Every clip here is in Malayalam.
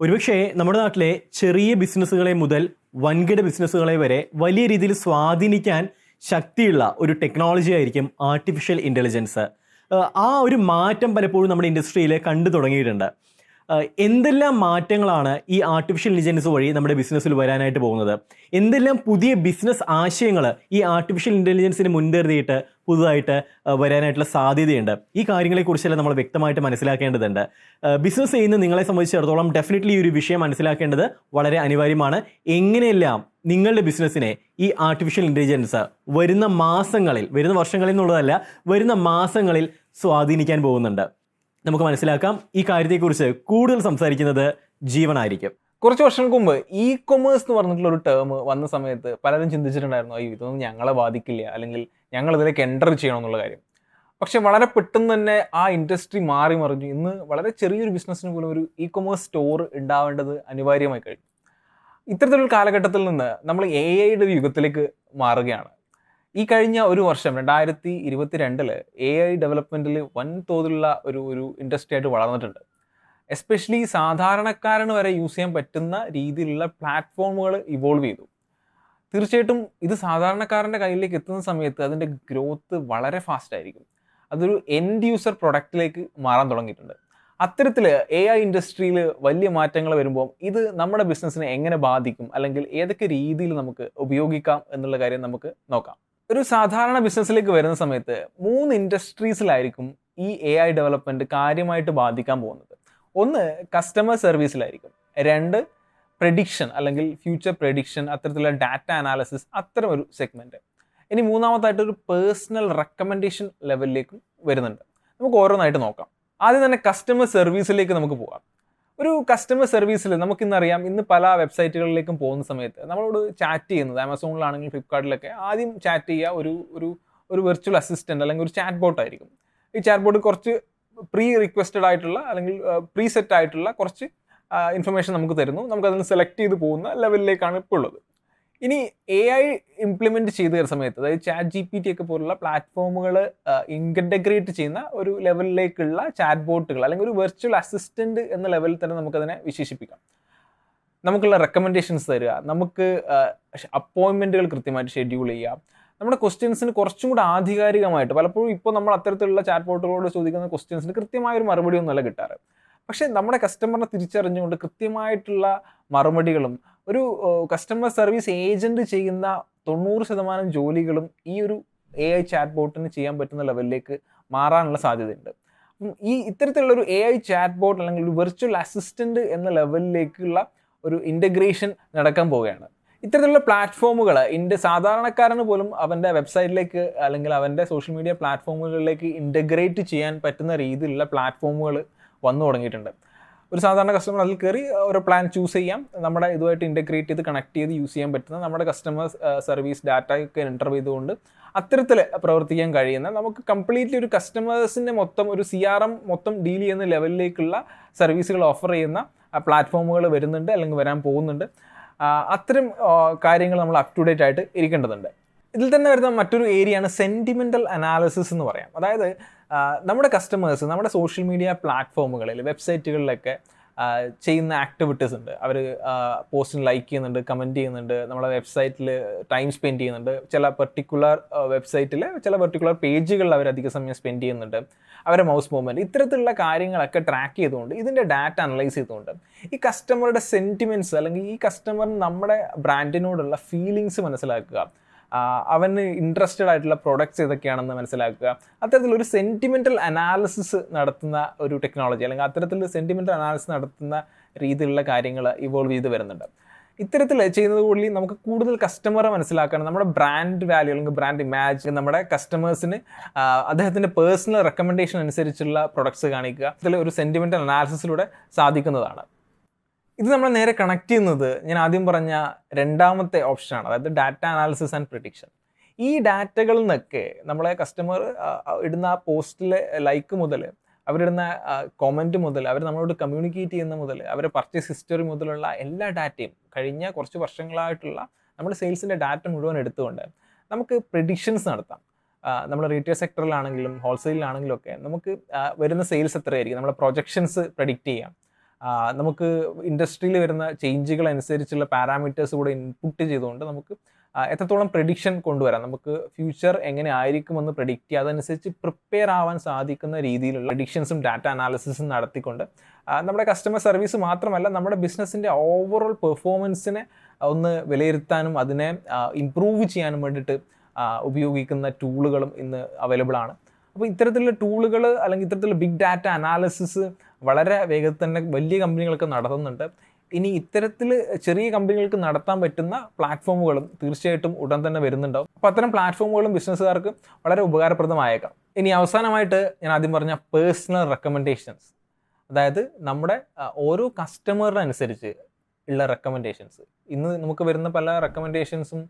ഒരുപക്ഷെ നമ്മുടെ നാട്ടിലെ ചെറിയ ബിസിനസ്സുകളെ മുതൽ വൻകിട ബിസിനസ്സുകളെ വരെ വലിയ രീതിയിൽ സ്വാധീനിക്കാൻ ശക്തിയുള്ള ഒരു ടെക്നോളജി ആയിരിക്കും ആർട്ടിഫിഷ്യൽ ഇൻ്റലിജൻസ്. ആ ഒരു മാറ്റം പലപ്പോഴും നമ്മുടെ ഇൻഡസ്ട്രിയിൽ കണ്ടു തുടങ്ങിയിട്ടുണ്ട്. എന്തെല്ലാം മാറ്റങ്ങളാണ് ഈ ആർട്ടിഫിഷ്യൽ ഇൻ്റലിജൻസ് വഴി നമ്മുടെ ബിസിനസ്സിൽ വരാനായിട്ട് പോകുന്നത്? എന്തെല്ലാം പുതിയ ബിസിനസ് ആശയങ്ങൾ ഈ ആർട്ടിഫിഷ്യൽ ഇൻ്റലിജൻസിന് മുൻനിർത്തിയിട്ട് പുതുതായിട്ട് വരാനായിട്ടുള്ള സാധ്യതയുണ്ട്? ഈ കാര്യങ്ങളെക്കുറിച്ചെല്ലാം നമ്മൾ വ്യക്തമായിട്ട് മനസ്സിലാക്കേണ്ടതുണ്ട്. ബിസിനസ് ചെയ്യുന്ന നിങ്ങളെ സംബന്ധിച്ചിടത്തോളം ഡെഫിനറ്റ്ലി ഈ ഒരു വിഷയം മനസ്സിലാക്കേണ്ടത് വളരെ അനിവാര്യമാണ്. എങ്ങനെയെല്ലാം നിങ്ങളുടെ ബിസിനസ്സിനെ ഈ ആർട്ടിഫിഷ്യൽ ഇൻ്റലിജൻസ് വരുന്ന വർഷങ്ങളിൽ എന്നുള്ളതല്ല, വരുന്ന മാസങ്ങളിൽ സ്വാധീനിക്കാൻ പോകുന്നുണ്ട്. നമുക്ക് മനസ്സിലാക്കാം. ഈ കാര്യത്തെക്കുറിച്ച് കൂടുതൽ സംസാരിക്കുന്നത് ജീവനായിരിക്കും. കുറച്ച് വർഷങ്ങൾക്ക് മുമ്പ് കൊമേഴ്സ് എന്ന് പറഞ്ഞിട്ടുള്ള ഒരു ടേം വന്ന സമയത്ത് പലരും ചിന്തിച്ചിട്ടുണ്ടായിരുന്നു, അയ്യോ ഇതൊന്നും ഞങ്ങളെ ബാധിക്കില്ല, അല്ലെങ്കിൽ ഞങ്ങൾ ഇതിലേക്ക് എൻ്റർ ചെയ്യണം എന്നുള്ള കാര്യം. പക്ഷെ വളരെ പെട്ടെന്ന് തന്നെ ആ ഇൻഡസ്ട്രി മാറി മറിഞ്ഞു. ഇന്ന് വളരെ ചെറിയൊരു ബിസിനസ്സിന് പോലും ഒരു കൊമേഴ്സ് സ്റ്റോർ ഉണ്ടാവേണ്ടത് അനിവാര്യമായി കഴിഞ്ഞു. ഇത്തരത്തിലൊരു കാലഘട്ടത്തിൽ നിന്ന് നമ്മൾ AI-യുടെ ഒരു യുഗത്തിലേക്ക് മാറുകയാണ്. ഈ കഴിഞ്ഞ ഒരു വർഷം 2022 AI ഡെവലപ്മെൻറ്റിൽ വൻതോതിലുള്ള ഒരു ഇൻഡസ്ട്രി ആയിട്ട് വളർന്നിട്ടുണ്ട്. എസ്പെഷ്യലി സാധാരണക്കാരന് വരെ യൂസ് ചെയ്യാൻ പറ്റുന്ന രീതിയിലുള്ള പ്ലാറ്റ്ഫോമുകൾ ഇവോൾവ് ചെയ്തു. തീർച്ചയായിട്ടും ഇത് സാധാരണക്കാരൻ്റെ കയ്യിലേക്ക് എത്തുന്ന സമയത്ത് അതിൻ്റെ ഗ്രോത്ത് വളരെ ഫാസ്റ്റ് ആയിരിക്കും. അതൊരു എൻഡ് യൂസർ പ്രൊഡക്റ്റിലേക്ക് മാറാൻ തുടങ്ങിയിട്ടുണ്ട്. അത്തരത്തിൽ AI ഇൻഡസ്ട്രിയിൽ വലിയ മാറ്റങ്ങൾ വരുമ്പോൾ ഇത് നമ്മുടെ ബിസിനസ്സിനെ എങ്ങനെ ബാധിക്കും, അല്ലെങ്കിൽ ഏതൊക്കെ രീതിയിൽ നമുക്ക് ഉപയോഗിക്കാം എന്നുള്ള കാര്യം നമുക്ക് നോക്കാം. ഒരു സാധാരണ ബിസിനസ്സിലേക്ക് വരുന്ന സമയത്ത് 3 ഇൻഡസ്ട്രീസിലായിരിക്കും ഈ AI ഡെവലപ്മെൻറ്റ് കാര്യമായിട്ട് ബാധിക്കാൻ പോകുന്നത്. ഒന്ന് കസ്റ്റമർ സർവീസിലായിരിക്കും, 2 പ്രെഡിക്ഷൻ അല്ലെങ്കിൽ ഫ്യൂച്ചർ പ്രെഡിക്ഷൻ, അത്തരത്തിലുള്ള ഡാറ്റ അനാലിസിസ്, അത്തരം ഒരു സെഗ്മെൻറ്റ്. ഇനി മൂന്നാമത്തായിട്ട് ഒരു പേഴ്സണൽ റെക്കമെൻഡേഷൻ ലെവലിലേക്കും വരുന്നുണ്ട്. നമുക്ക് ഓരോന്നായിട്ട് നോക്കാം. ആദ്യം തന്നെ കസ്റ്റമർ സർവീസിലേക്ക് നമുക്ക് പോകാം. ഒരു കസ്റ്റമർ സർവീസിൽ നമുക്കിന്നറിയാം, ഇന്ന് പല വെബ്സൈറ്റുകളിലേക്കും പോകുന്ന സമയത്ത് നമ്മളോട് ചാറ്റ് ചെയ്യുന്നത്, ആമസോണിലാണെങ്കിൽ ഫ്ലിപ്കാർട്ടിലൊക്കെ ആദ്യം ചാറ്റ് ചെയ്യുക ഒരു വെർച്വൽ അസിസ്റ്റൻ്റ് അല്ലെങ്കിൽ ഒരു ചാറ്റ് ബോട്ട് ആയിരിക്കും. ഈ ചാറ്റ് ബോട്ട് കുറച്ച് റിക്വസ്റ്റഡ് ആയിട്ടുള്ള അല്ലെങ്കിൽ സെറ്റ് ആയിട്ടുള്ള കുറച്ച് ഇൻഫർമേഷൻ നമുക്ക് തരുന്നു. നമുക്കതിന് സെലക്ട് ചെയ്ത് പോകുന്ന ലെവലിലേക്കാണ് ഇപ്പോൾ ഉള്ളത്. ഇനി AI ഇംപ്ലിമെൻറ്റ് ചെയ്ത് തരുന്ന സമയത്ത്, അതായത് ചാറ്റ് GPT ഒക്കെ പോലുള്ള പ്ലാറ്റ്ഫോമുകൾ ഇൻറ്റഗ്രേറ്റ് ചെയ്യുന്ന ഒരു ലെവലിലേക്കുള്ള ചാറ്റ് ബോട്ടുകൾ അല്ലെങ്കിൽ ഒരു വെർച്വൽ അസിസ്റ്റൻറ്റ് എന്ന ലെവലിൽ തന്നെ നമുക്കതിനെ വിശേഷിപ്പിക്കാം. നമുക്കുള്ള റെക്കമെൻഡേഷൻസ് തരിക, നമുക്ക് അപ്പോയിൻമെൻറ്റുകൾ കൃത്യമായിട്ട് ഷെഡ്യൂൾ ചെയ്യുക, നമ്മുടെ ക്വസ്റ്റ്യൻസിന് കുറച്ചും കൂടെ ആധികാരികമായിട്ട്, പലപ്പോഴും ഇപ്പോൾ നമ്മൾ അത്തരത്തിലുള്ള ചാറ്റ് ബോട്ടുകളോട് ചോദിക്കുന്ന ക്വസ്റ്റ്യൻസിന് കൃത്യമായൊരു മറുപടി ഒന്നുമല്ല കിട്ടാറ്. പക്ഷേ നമ്മുടെ കസ്റ്റമറിനെ തിരിച്ചറിഞ്ഞുകൊണ്ട് കൃത്യമായിട്ടുള്ള മറുപടികളും ഒരു കസ്റ്റമർ സർവീസ് ഏജൻറ്റ് ചെയ്യുന്ന 90% ജോലികളും ഈ ഒരു AI ചാറ്റ് ബോട്ടിന് ചെയ്യാൻ പറ്റുന്ന ലെവലിലേക്ക് മാറാനുള്ള സാധ്യതയുണ്ട്. ഇത്തരത്തിലുള്ളൊരു AI ചാറ്റ് ബോട്ട് അല്ലെങ്കിൽ ഒരു വെർച്വൽ അസിസ്റ്റൻറ്റ് എന്ന ലെവലിലേക്കുള്ള ഒരു ഇൻ്റഗ്രേഷൻ നടക്കാൻ പോവുകയാണ്. ഇത്തരത്തിലുള്ള പ്ലാറ്റ്ഫോമുകൾ സാധാരണക്കാരന് പോലും അവൻ്റെ വെബ്സൈറ്റിലേക്ക് അല്ലെങ്കിൽ അവൻ്റെ സോഷ്യൽ മീഡിയ പ്ലാറ്റ്ഫോമുകളിലേക്ക് ഇൻ്റഗ്രേറ്റ് ചെയ്യാൻ പറ്റുന്ന രീതിയിലുള്ള പ്ലാറ്റ്ഫോമുകൾ വന്നു തുടങ്ങിയിട്ടുണ്ട്. ഒരു സാധാരണ കസ്റ്റമർ അതിൽ കയറി ഒരു പ്ലാൻ ചൂസ് ചെയ്യാം, നമ്മുടെ ഇതുമായിട്ട് ഇൻ്റഗ്രേറ്റ് ചെയ്ത് കണക്ട് ചെയ്ത് യൂസ് ചെയ്യാൻ പറ്റുന്ന, നമ്മുടെ കസ്റ്റമർ സർവീസ് ഡാറ്റയൊക്കെ എൻ്റർ ചെയ്തുകൊണ്ട് അത്തരത്തിൽ പ്രവർത്തിക്കാൻ കഴിയുന്ന, നമുക്ക് കംപ്ലീറ്റ്ലി ഒരു കസ്റ്റമേഴ്സിൻ്റെ ഒരു CRM മൊത്തം ഡീൽ ചെയ്യുന്ന ലെവലിലേക്കുള്ള സർവീസുകൾ ഓഫർ ചെയ്യുന്ന പ്ലാറ്റ്ഫോമുകൾ വരുന്നുണ്ട് അല്ലെങ്കിൽ വരാൻ പോകുന്നുണ്ട്. അത്തരം കാര്യങ്ങൾ നമ്മൾ അപ് ടു ഡേറ്റ് ആയിട്ട് ഇരിക്കേണ്ടതുണ്ട്. ഇതിൽ തന്നെ വരുന്ന മറ്റൊരു ഏരിയയാണ് സെൻറ്റിമെൻ്റൽ അനാലിസിസ് എന്ന് പറയാം. അതായത് നമ്മുടെ കസ്റ്റമേഴ്സ് നമ്മുടെ സോഷ്യൽ മീഡിയ പ്ലാറ്റ്ഫോമുകളിൽ, വെബ്സൈറ്റുകളിലൊക്കെ ചെയ്യുന്ന ആക്ടിവിറ്റീസ് ഉണ്ട്. അവർ പോസ്റ്റിന് ലൈക്ക് ചെയ്യുന്നുണ്ട്, കമൻറ്റ് ചെയ്യുന്നുണ്ട്, നമ്മുടെ വെബ്സൈറ്റിൽ ടൈം സ്പെൻഡ് ചെയ്യുന്നുണ്ട്, ചില പെർട്ടിക്കുലർ വെബ്സൈറ്റിൽ ചില പെർട്ടിക്കുലർ പേജുകളിൽ അവർ അധിക സമയം സ്പെൻഡ് ചെയ്യുന്നുണ്ട്, അവരുടെ മൗസ് മൂവ്മെൻറ്റ്, ഇത്തരത്തിലുള്ള കാര്യങ്ങളൊക്കെ ട്രാക്ക് ചെയ്തുകൊണ്ട് ഇതിൻ്റെ ഡാറ്റ അനലൈസ് ചെയ്തുകൊണ്ട് ഈ കസ്റ്റമറുടെ സെൻറ്റിമെൻറ്റ്സ് അല്ലെങ്കിൽ ഈ കസ്റ്റമറിന് നമ്മുടെ ബ്രാൻഡിനോടുള്ള ഫീലിങ്സ് മനസ്സിലാക്കുക, അവന് ഇൻട്രസ്റ്റഡ് ആയിട്ടുള്ള പ്രൊഡക്ട്സ് ഏതൊക്കെയാണെന്ന് മനസ്സിലാക്കുക, അത്തരത്തിലൊരു സെൻറ്റിമെൻ്റൽ അനാലിസിസ് നടത്തുന്ന ഒരു ടെക്നോളജി അല്ലെങ്കിൽ അത്തരത്തിൽ സെൻറ്റിമെൻ്റൽ അനാലിസിസ് നടത്തുന്ന രീതിയിലുള്ള കാര്യങ്ങൾ ഇവോൾവ് ചെയ്ത് വരുന്നുണ്ട്. ഇത്തരത്തിൽ ചെയ്യുന്നത് കൂടി നമുക്ക് കൂടുതൽ കസ്റ്റമറെ മനസ്സിലാക്കാൻ, നമ്മുടെ ബ്രാൻഡ് വാല്യൂ അല്ലെങ്കിൽ ബ്രാൻഡ് ഇമാജ്, നമ്മുടെ കസ്റ്റമേഴ്സിന് അദ്ദേഹത്തിൻ്റെ പേഴ്സണൽ റെക്കമെൻഡേഷൻ അനുസരിച്ചുള്ള പ്രൊഡക്ട്സ് കാണിക്കുക, ഇതിൽ ഒരു സെൻറ്റിമെൻ്റൽ അനാലിസിസിലൂടെ സാധിക്കുന്നതാണ്. ഇത് നമ്മൾ നേരെ കണക്ട് ചെയ്യുന്നത് ഞാൻ ആദ്യം പറഞ്ഞ രണ്ടാമത്തെ ഓപ്ഷനാണ്, അതായത് ഡാറ്റ അനാലിസിസ് ആൻഡ് പ്രിഡിക്ഷൻ. ഈ ഡാറ്റകളിൽ നിന്നൊക്കെ നമ്മളെ കസ്റ്റമർ ഇടുന്ന പോസ്റ്റിലെ ലൈക്ക് മുതൽ, അവരിടുന്ന കോമൻറ്റ് മുതൽ, അവർ നമ്മളോട് കമ്മ്യൂണിക്കേറ്റ് ചെയ്യുന്ന മുതൽ, അവരുടെ പർച്ചേസ് ഹിസ്റ്ററി മുതലുള്ള എല്ലാ ഡാറ്റയും കഴിഞ്ഞ കുറച്ച് വർഷങ്ങളായിട്ടുള്ള നമ്മുടെ സെയിൽസിൻ്റെ ഡാറ്റ മുഴുവൻ എടുത്തുകൊണ്ട് നമുക്ക് പ്രിഡിക്ഷൻസ് നടത്താം. നമ്മൾ റീറ്റെയിൽ സെക്ടറിലാണെങ്കിലും ഹോൾസെയിലാണെങ്കിലും ഒക്കെ നമുക്ക് വരുന്ന സെയിൽസ് എത്രയായിരിക്കും, നമ്മളെ പ്രൊജക്ഷൻസ് പ്രെഡിക്റ്റ് ചെയ്യാം. നമുക്ക് ഇൻഡസ്ട്രിയിൽ വരുന്ന ചേഞ്ചുകൾ അനുസരിച്ചുള്ള പാരാമീറ്റേഴ്സ് കൂടെ ഇൻപുട്ട് ചെയ്തുകൊണ്ട് നമുക്ക് എത്രത്തോളം പ്രഡിക്ഷൻ കൊണ്ടുവരാം, നമുക്ക് ഫ്യൂച്ചർ എങ്ങനെ ആയിരിക്കുമെന്ന് പ്രഡിക്റ്റ് ചെയ്യുക, അതനുസരിച്ച് പ്രിപ്പയർ ആവാൻ സാധിക്കുന്ന രീതിയിലുള്ള പ്രഡിക്ഷൻസും ഡാറ്റ അനാലിസിസും നടത്തിക്കൊണ്ട് നമ്മുടെ കസ്റ്റമർ സർവീസ് മാത്രമല്ല നമ്മുടെ ബിസിനസ്സിൻ്റെ ഓവറോൾ പെർഫോമൻസിനെ ഒന്ന് വിലയിരുത്താനും അതിനെ ഇംപ്രൂവ് ചെയ്യാനും വേണ്ടിയിട്ട് ഉപയോഗിക്കുന്ന ടൂളുകളും ഇന്ന് അവൈലബിൾ ആണ്. അപ്പോൾ ഇത്തരത്തിലുള്ള ടൂളുകൾ അല്ലെങ്കിൽ ഇത്തരത്തിലുള്ള ബിഗ് ഡാറ്റ അനാലിസിസ് വളരെ വേഗത്തിൽ തന്നെ വലിയ കമ്പനികളൊക്കെ നടത്തുന്നുണ്ട്. ഇനി ഇത്തരത്തിൽ ചെറിയ കമ്പനികൾക്ക് നടത്താൻ പറ്റുന്ന പ്ലാറ്റ്ഫോമുകളും തീർച്ചയായിട്ടും ഉടൻ തന്നെ വരുന്നുണ്ടാവും. അപ്പോൾ അത്തരം പ്ലാറ്റ്ഫോമുകളും ബിസിനസ്സുകാർക്ക് വളരെ ഉപകാരപ്രദമായേക്കാം. ഇനി അവസാനമായിട്ട് ഞാൻ ആദ്യം പറഞ്ഞ പേഴ്സണൽ റെക്കമെൻഡേഷൻസ്, അതായത് നമ്മുടെ ഓരോ കസ്റ്റമറിനനുസരിച്ച് ഉള്ള റെക്കമെൻഡേഷൻസ്. ഇന്ന് നമുക്ക് വരുന്ന പല റെക്കമെൻഡേഷൻസും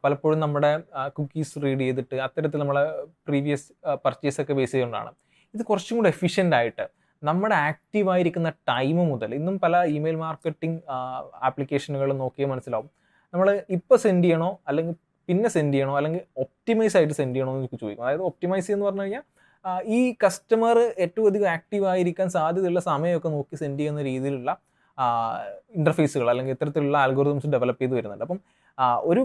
പലപ്പോഴും നമ്മുടെ കുക്കീസ് റീഡ് ചെയ്തിട്ട് അത്തരത്തിൽ നമ്മളെ പ്രീവിയസ് പർച്ചേസൊക്കെ ബേസ് ചെയ്തുകൊണ്ടാണ്. ഇത് കുറച്ചും കൂടെ എഫിഷ്യൻ്റ് ആയിട്ട് നമ്മുടെ ആക്റ്റീവായിരിക്കുന്ന ടൈം മുതൽ, ഇന്നും പല ഇമെയിൽ മാർക്കറ്റിംഗ് ആപ്ലിക്കേഷനുകൾ നോക്കിയാൽ മനസ്സിലാവും, നമ്മൾ ഇപ്പോൾ സെൻഡ് ചെയ്യണോ അല്ലെങ്കിൽ പിന്നെ സെൻഡ് ചെയ്യണോ അല്ലെങ്കിൽ ഒപ്റ്റിമൈസ് ആയിട്ട് സെൻഡ് ചെയ്യണോ എന്ന് ചോദിക്കും. അതായത് ഒപ്റ്റിമൈസ് എന്ന് പറഞ്ഞു കഴിഞ്ഞാൽ ഈ കസ്റ്റമർ ഏറ്റവും അധികം ആക്റ്റീവായിരിക്കാൻ സാധ്യതയുള്ള സമയമൊക്കെ നോക്കി സെൻഡ് ചെയ്യുന്ന രീതിയിലുള്ള ഇൻ്റർഫേസുകൾ അല്ലെങ്കിൽ ഇത്തരത്തിലുള്ള ആൽഗോറിതംസ് ഡെവലപ്പ് ചെയ്ത് വരുന്നുണ്ട്. അപ്പം ഓരോ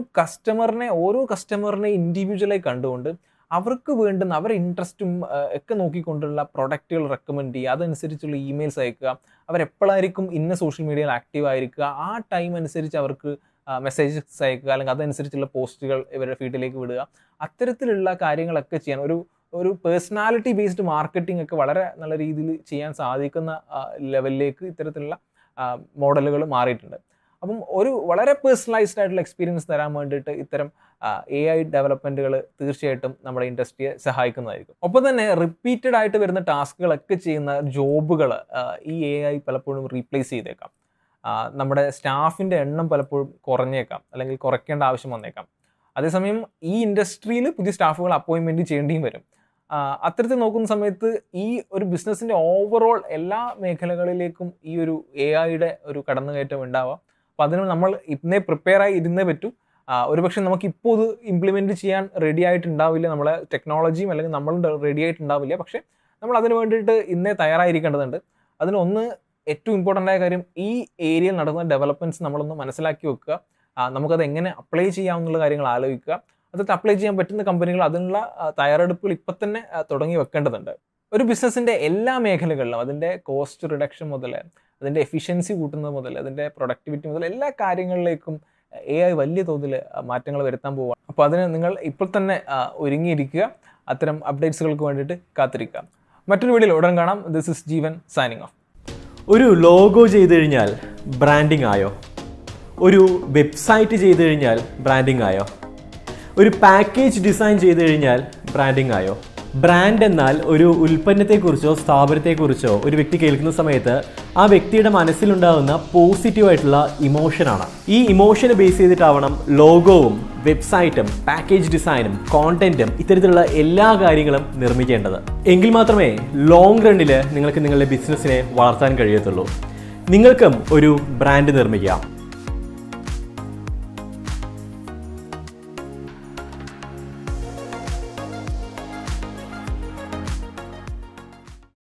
കസ്റ്റമറിനെ ഇൻഡിവിജ്വലായി കണ്ടുകൊണ്ട് അവർക്ക് വേണ്ടുന്ന അവരുടെ ഇൻട്രസ്റ്റും ഒക്കെ നോക്കിക്കൊണ്ടുള്ള പ്രൊഡക്റ്റുകൾ റെക്കമെൻഡ് ചെയ്യുക, അതനുസരിച്ചുള്ള ഇമെയിൽസ് അയക്കുക, അവരെപ്പോഴായിരിക്കും ഇന്ന സോഷ്യൽ മീഡിയയിൽ ആക്റ്റീവ് ആയിരിക്കുക, ആ ടൈം അനുസരിച്ച് അവർക്ക് മെസ്സേജസ് അയക്കുക, അല്ലെങ്കിൽ അതനുസരിച്ചുള്ള പോസ്റ്റുകൾ ഇവരുടെ ഫീഡിലേക്ക് വിടുക, അത്തരത്തിലുള്ള കാര്യങ്ങളൊക്കെ ചെയ്യാൻ ഒരു പേഴ്സണാലിറ്റി ബേസ്ഡ് മാർക്കറ്റിംഗ് ഒക്കെ വളരെ നല്ല രീതിയിൽ ചെയ്യാൻ സാധിക്കുന്ന ലെവലിലേക്ക് ഇത്തരത്തിലുള്ള മോഡലുകൾ മാറിയിട്ടുണ്ട്. അപ്പം ഒരു വളരെ പേഴ്സണലൈസ്ഡ് ആയിട്ടുള്ള എക്സ്പീരിയൻസ് തരാൻ വേണ്ടിയിട്ട് ഇത്തരം AI ഡെവലപ്മെൻറ്റുകൾ തീർച്ചയായിട്ടും നമ്മുടെ ഇൻഡസ്ട്രിയെ സഹായിക്കുന്നതായിരിക്കും. ഒപ്പം തന്നെ റിപ്പീറ്റഡ് ആയിട്ട് വരുന്ന ടാസ്കുകളൊക്കെ ചെയ്യുന്ന ജോബുകൾ ഈ AI പലപ്പോഴും റീപ്ലേസ് ചെയ്തേക്കാം. നമ്മുടെ സ്റ്റാഫിൻ്റെ എണ്ണം പലപ്പോഴും കുറഞ്ഞേക്കാം അല്ലെങ്കിൽ കുറയ്ക്കേണ്ട ആവശ്യം വന്നേക്കാം. അതേസമയം ഈ ഇൻഡസ്ട്രിയിൽ പുതിയ സ്റ്റാഫുകൾ അപ്പോയിൻമെൻറ്റ് ചെയ്യേണ്ടിയും വരും. അത്തരത്തിൽ നോക്കുന്ന സമയത്ത് ഈ ഒരു ബിസിനസ്സിൻ്റെ ഓവറോൾ എല്ലാ മേഖലകളിലേക്കും ഈ ഒരു AI ഒരു കടന്നുകയറ്റം ഉണ്ടാവാം. അപ്പോൾ അതിന് നമ്മൾ ഇന്നേ പ്രിപ്പയർ ആയി ഇരുന്നേ പറ്റൂ. ഒരുപക്ഷെ നമുക്ക് ഇപ്പോൾ ഇത് ഇംപ്ലിമെൻറ്റ് ചെയ്യാൻ റെഡി ആയിട്ടുണ്ടാവില്ല, നമ്മളെ ടെക്നോളജിയും അല്ലെങ്കിൽ നമ്മളും റെഡി ആയിട്ടുണ്ടാവില്ല. പക്ഷേ നമ്മൾ അതിന് വേണ്ടിയിട്ട് ഇന്നേ തയ്യാറായിരിക്കേണ്ടതുണ്ട്. അതിനൊന്ന് ഏറ്റവും ഇമ്പോർട്ടൻ്റ് ആയ കാര്യം, ഈ ഏരിയയിൽ നടക്കുന്ന ഡെവലപ്മെൻറ്റ്സ് നമ്മളൊന്ന് മനസ്സിലാക്കി വെക്കുക, നമുക്കത് എങ്ങനെ അപ്ലൈ ചെയ്യാമെന്നുള്ള കാര്യങ്ങൾ ആലോചിക്കുക. അതൊക്കെ അപ്ലൈ ചെയ്യാൻ പറ്റുന്ന കമ്പനികൾ അതിനുള്ള തയ്യാറെടുപ്പുകൾ ഇപ്പം തന്നെ തുടങ്ങി വെക്കേണ്ടതുണ്ട്. ഒരു ബിസിനസ്സിൻ്റെ എല്ലാ മേഖലകളിലും അതിൻ്റെ കോസ്റ്റ് റിഡക്ഷൻ മുതൽ അതിൻ്റെ എഫിഷ്യൻസി കൂട്ടുന്നത് മുതൽ അതിൻ്റെ പ്രൊഡക്ടിവിറ്റി മുതൽ എല്ലാ കാര്യങ്ങളിലേക്കും AI വലിയ തോതിൽ മാറ്റങ്ങൾ വരുത്താൻ പോവുകയാണ്. അപ്പോൾ അതിന് നിങ്ങൾ ഇപ്പോൾ തന്നെ ഒരുങ്ങിയിരിക്കുക, അത്തരം അപ്ഡേറ്റ്സുകൾക്ക് വേണ്ടിയിട്ട് കാത്തിരിക്കുക. മറ്റൊരു വീഡിയോയിൽ ഉടൻ കാണാം. This is Jeevan signing off. ഒരു ലോഗോ ചെയ്ത് കഴിഞ്ഞാൽ ബ്രാൻഡിങ് ആയോ? ഒരു വെബ്സൈറ്റ് ചെയ്ത് കഴിഞ്ഞാൽ ബ്രാൻഡിങ് ആയോ? ഒരു പാക്കേജ് ഡിസൈൻ ചെയ്ത് കഴിഞ്ഞാൽ ബ്രാൻഡിങ് ആയോ? ബ്രാൻഡ് എന്നാൽ ഒരു ഉൽപ്പന്നത്തെക്കുറിച്ചോ സ്ഥാപനത്തെക്കുറിച്ചോ ഒരു വ്യക്തി കേൾക്കുന്ന സമയത്ത് ആ വ്യക്തിയുടെ മനസ്സിലുണ്ടാകുന്ന പോസിറ്റീവായിട്ടുള്ള ഇമോഷനാണ്. ഈ ഇമോഷനെ ബേസ് ചെയ്തിട്ടാവണം ലോഗോവും വെബ്സൈറ്റും പാക്കേജ് ഡിസൈനും കോണ്ടന്റും ഇത്തരത്തിലുള്ള എല്ലാ കാര്യങ്ങളും നിർമ്മിക്കേണ്ടത്. എങ്കിൽ മാത്രമേ ലോങ് റണ്ണിൽ നിങ്ങൾക്ക് നിങ്ങളുടെ ബിസിനസ്സിനെ വളർത്താൻ കഴിയത്തുള്ളൂ. നിങ്ങൾക്കും ഒരു ബ്രാൻഡ് നിർമ്മിക്കാം.